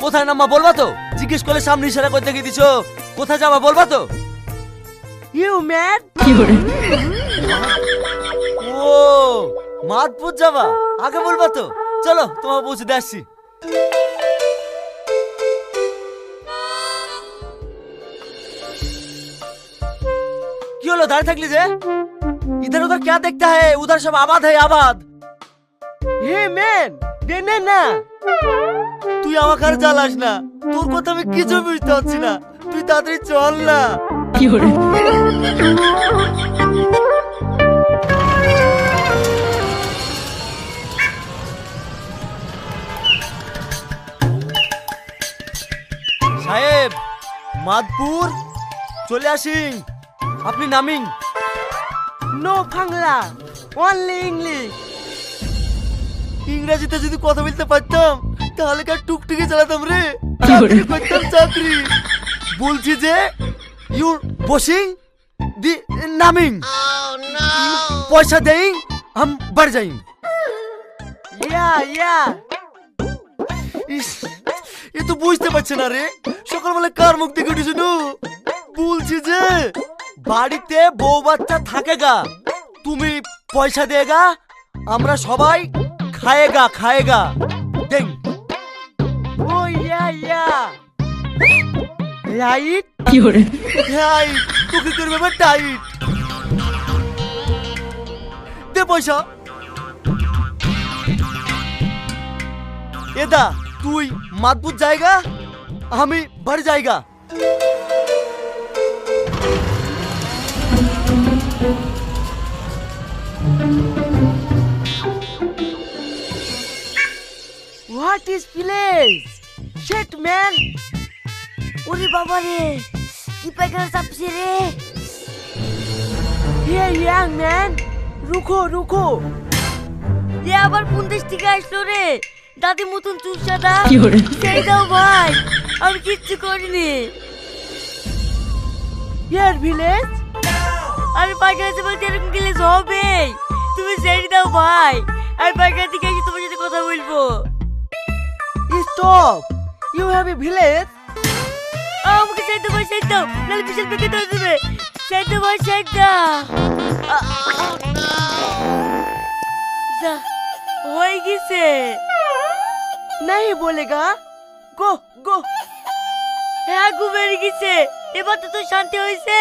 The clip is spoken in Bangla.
কোথায় নামা বলবা তো? জিজ্ঞেস করলে সামনে ইশারা করতে গিয়ে দিছো, কোথায় যাবা বলবা তো? You man. ও মাদপুর যাবা, আগে বলবা তো। চলো তোমার পৌঁছে দিয়ে আসছি। কি হলো দাঁড়িয়ে থাকলি যে? इधर उधर क्या देखता है? उधर सब आबाद है, आबाद। হে ম্যান, দেনে না। তুই আমাকে আর জ্বালাস না, তোর কথা আমি কিছু বুঝতে পারছি না। তুই তাড়াতাড়ি চল না। সাহেব, মাদপুর চলে আসিন, আপনি নামিং। No Bangla, only English. ইংরেজিতে যদি কথা বলতে পারতাম তাহলে কি আর টুকটুকি চালাতাম রে, চাকরি করতাম চাকরি। বলছি যে ইউ বসিং দি নামিং, পয়সা দেই हम बढ़ যাই। ইয়া ইস, এ তো বুঝতে পারছে না রে, সকালবেলা কার মুখ দেখে উঠেছ? বলছি যে বাড়িতে বউ বাচ্চা থাকেগা, তুমি পয়সা দেগা, আমরা সবাই খায়েগা দেন। ও ইয়া রাইট। হাই তোকে করবে বা টাইট, দে পয়সা। এদা তুই মাদপুর জায়গা, আমি বাড়ি জায়গা। What is place? Shit man. ওরে বাবা রে, কি পায়খানা চাপছে রে। Hey young man, রুকো। এ আবার কোন দেশ থেকে আসলো রে? দাদি মতন চুল সাদা। সেই দাও ভাই, আমি কিচ্ছু করিনি। ইয়ার ভিলেজ। আমি পায়খানা চাপাতে এরকম গেলে হবে? তুমি সেই দাও ভাই, আমি পায়খানা থেকে এসে তোমার সাথে কথা বলবো। Stop, you have a village. আমাকে সেই দাও, নাহলে বিশাল পেকে ধরে দেবে। সেই দাও, যা হয়ে গেছে। नहीं बोलेगा, गो। হ্যাঁ গু বেরিয়ে গেছে, এবার তো তোর শান্তি হয়েছে।